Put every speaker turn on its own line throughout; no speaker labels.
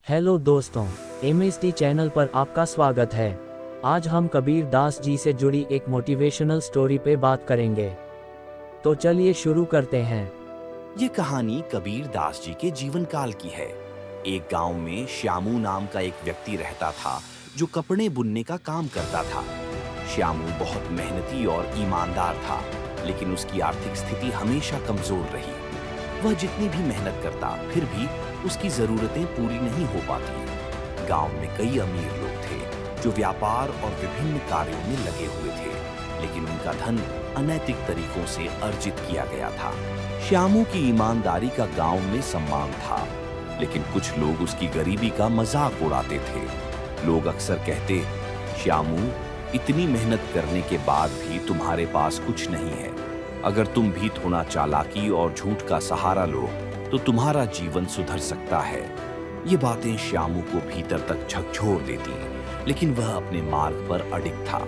Hello दोस्तों, MST channel पर आपका स्वागत है। आज हम कबीर दास जी से जुड़ी एक मोटिवेशनल स्टोरी पे बात करेंगे। तो चलिए शुरू करते हैं।
ये कहानी कबीर दास जी के जीवन काल की है। एक गांव में श्यामू नाम का एक व्यक्ति रहता था जो कपड़े बुनने का काम करता था। श्यामू बहुत मेहनती और ईमानदार था, लेकिन उसकी आर्थिक स्थिति हमेशा कमजोर रही। वह जितनी भी मेहनत करता, फिर भी उसकी जरूरतें पूरी नहीं हो पाती। गांव में कई अमीर लोग थे जो व्यापार और विभिन्न कार्यों में लगे हुए थे, लेकिन उनका धन अनैतिक तरीकों से अर्जित किया गया था। श्यामू की ईमानदारी का गांव में सम्मान था, लेकिन कुछ लोग उसकी गरीबी का मजाक उड़ाते थे। लोग अक्सर कहते, श्यामू, इतनी मेहनत करने के बाद भी तुम्हारे पास कुछ नहीं है। अगर तुम भी थोड़ा चालाकी और झूठ का सहारा लो तो तुम्हारा जीवन सुधर सकता है। ये बातें श्यामू को भीतर तक झकझोर देती, लेकिन वह अपने मार्ग पर अडिग था।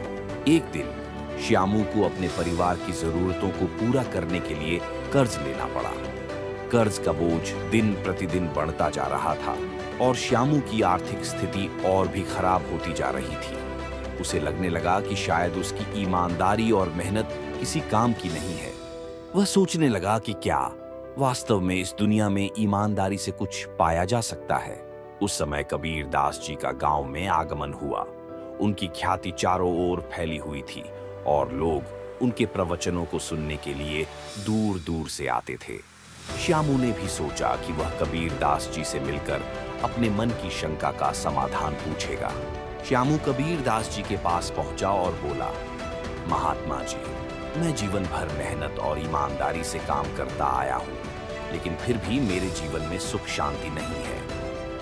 एक दिन श्यामू को अपने परिवार की जरूरतों को पूरा करने के लिए कर्ज लेना पड़ा। कर्ज का बोझ दिन प्रतिदिन बढ़ता जा रहा था और श्यामू की आर्थिक स्थिति और भी खराब होती जा रही थी। उसे लगने लगा कि शायद उसकी ईमानदारी और मेहनत किसी काम की नहीं है। वह सोचने लगा कि क्या वास्तव में इस दुनिया में ईमानदारी से कुछ पाया जा सकता है। उस समय कबीर दास जी का गांव में आगमन हुआ। उनकी ख्याति चारों ओर फैली हुई थी और लोग उनके प्रवचनों को सुनने के लिए दूर दूर से आते थे। श्यामू ने भी सोचा कि वह कबीर दास जी से मिलकर अपने मन की शंका का समाधान पूछेगा। श्यामू कबीर दास जी के पास पहुंचा और बोला, महात्मा जी, मैं जीवन भर मेहनत और ईमानदारी से काम करता आया हूँ, लेकिन फिर भी मेरे जीवन में सुख शांति नहीं है।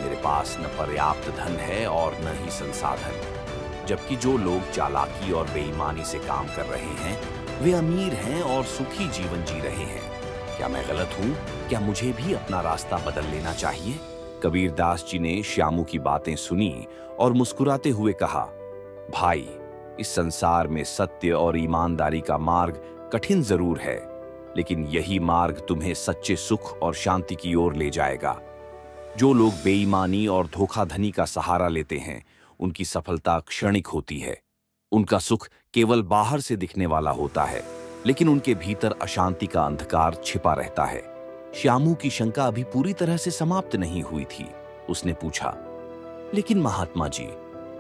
मेरे पास न पर्याप्त धन है और न ही संसाधन, जबकि जो लोग चालाकी और बेईमानी से काम कर रहे हैं वे अमीर हैं और सुखी जीवन जी रहे हैं। क्या मैं गलत हूँ? क्या मुझे भी अपना रास्ता बदल लेना चाहिए? कबीर दास जी ने श्यामू की बातें सुनी और मुस्कुराते हुए कहा, भाई, इस संसार में सत्य और ईमानदारी का मार्ग कठिन जरूर है, लेकिन यही मार्ग तुम्हें सच्चे सुख और शांति की ओर ले जाएगा। जो लोग बेईमानी और धोखाधड़ी का सहारा लेते हैं, उनकी सफलता क्षणिक होती है। उनका सुख केवल बाहर से दिखने वाला होता है, लेकिन उनके भीतर अशांति का अंधकार छिपा रहता है। श्यामू की शंका अभी पूरी तरह से समाप्त नहीं हुई थी। उसने पूछा, लेकिन महात्मा जी,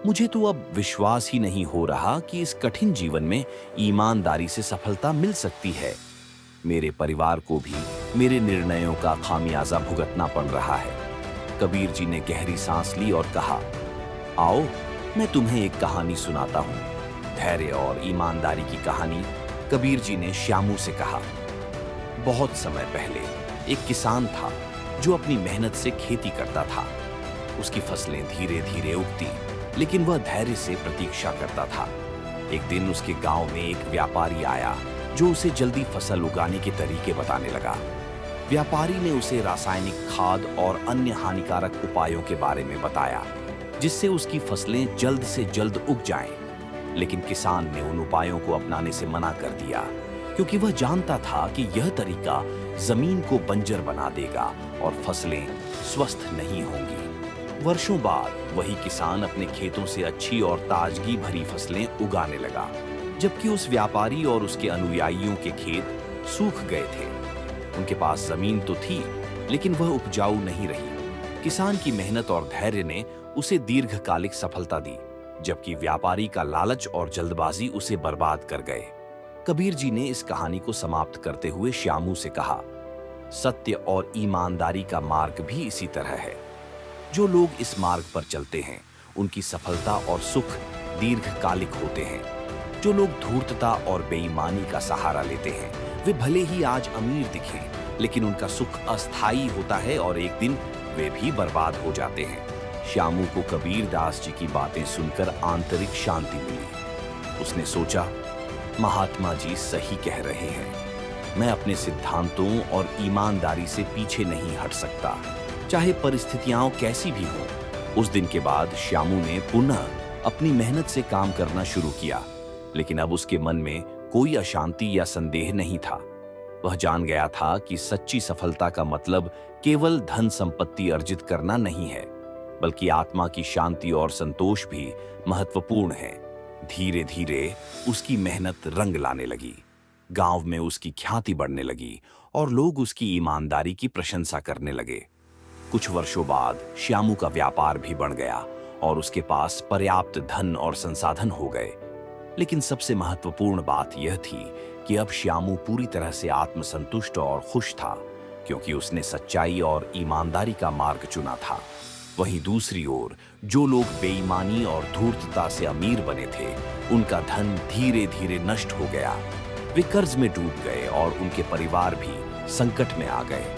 मुझे तो अब विश्वास ही नहीं हो रहा कि इस कठिन जीवन में ईमानदारी से सफलता मिल सकती है। मेरे परिवार को भी मेरे निर्णयों का खामियाजा भुगतना पड़ रहा है। कबीर जी ने गहरी सांस ली और कहा, आओ मैं तुम्हें एक कहानी सुनाता हूँ। धैर्य और ईमानदारी की कहानी। कबीर जी ने श्यामू से कहा, बहुत समय पहले एक किसान था जो अपनी मेहनत से खेती करता था। उसकी फसलें धीरे धीरे उगती, लेकिन वह धैर्य से प्रतीक्षा करता था। एक दिन उसके गांव में एक व्यापारी आया जो उसे जल्दी फसल उगाने के तरीके बताने लगा। व्यापारी ने उसे रासायनिक खाद और अन्य हानिकारक उपायों के बारे में बताया, जिससे उसकी फसलें जल्द से जल्द उग जाएं। लेकिन किसान ने उन उपायों को अपनाने से मना कर दिया, क्योंकि वह जानता था कि यह तरीका जमीन को बंजर बना देगा और फसलें स्वस्थ नहीं होंगी। वर्षों बाद वही किसान अपने खेतों से अच्छी और ताजगी भरी फसलें उगाने लगा, जबकि उस व्यापारी और उसके अनुयायियों के खेत सूख गए थे। उनके पास जमीन तो थी, लेकिन वह उपजाऊ नहीं रही। किसान की मेहनत और धैर्य ने उसे दीर्घकालिक सफलता दी, जबकि व्यापारी का लालच और जल्दबाजी उसे बर्बाद कर गए। कबीर जी ने इस कहानी को समाप्त करते हुए श्यामू से कहा, सत्य और ईमानदारी का मार्ग भी इसी तरह है। जो लोग इस मार्ग पर चलते हैं, उनकी सफलता और सुख दीर्घकालिक होते हैं। जो लोग धूर्तता और बेईमानी का सहारा लेते हैं, वे भले ही आज अमीर दिखें, लेकिन उनका सुख अस्थायी होता है और एक दिन वे भी बर्बाद हो जाते हैं। श्यामू को कबीर दास जी की बातें सुनकर आंतरिक शांति मिली। उसने सोचा, महात्मा जी सही कह रहे हैं। मैं अपने सिद्धांतों और ईमानदारी से पीछे नहीं हट सकता, चाहे परिस्थितियां कैसी भी हों। उस दिन के बाद श्यामू ने पुनः अपनी मेहनत से काम करना शुरू किया, लेकिन अब उसके मन में कोई अशांति या संदेह नहीं था। वह जान गया था कि सच्ची सफलता का मतलब केवल धन संपत्ति अर्जित करना नहीं है, बल्कि आत्मा की शांति और संतोष भी महत्वपूर्ण है। धीरे धीरे उसकी मेहनत रंग लाने लगी। गांव में उसकी ख्याति बढ़ने लगी और लोग उसकी ईमानदारी की प्रशंसा करने लगे। कुछ वर्षों बाद श्यामू का व्यापार भी बढ़ गया और उसके पास पर्याप्त धन और संसाधन हो गए। लेकिन सबसे महत्वपूर्ण बात यह थी कि अब श्यामू पूरी तरह से आत्मसंतुष्ट और खुश था, क्योंकि उसने सच्चाई और ईमानदारी का मार्ग चुना था। वहीं दूसरी ओर जो लोग बेईमानी और धूर्तता से अमीर बने थे, उनका धन धीरे धीरे नष्ट हो गया। वे कर्ज में डूब गए और उनके परिवार भी संकट में आ गए।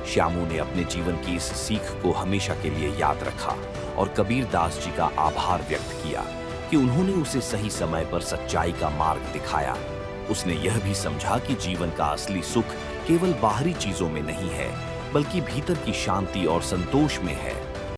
श्यामू ने अपने जीवन की इस सीख को हमेशा के लिए याद रखा और कबीर दास जी का आभार व्यक्त किया कि उन्होंने उसे सही समय पर सच्चाई का मार्ग दिखाया। उसने यह भी समझा कि जीवन का असली सुख केवल बाहरी चीजों में नहीं है, बल्कि भीतर की शांति और संतोष में है।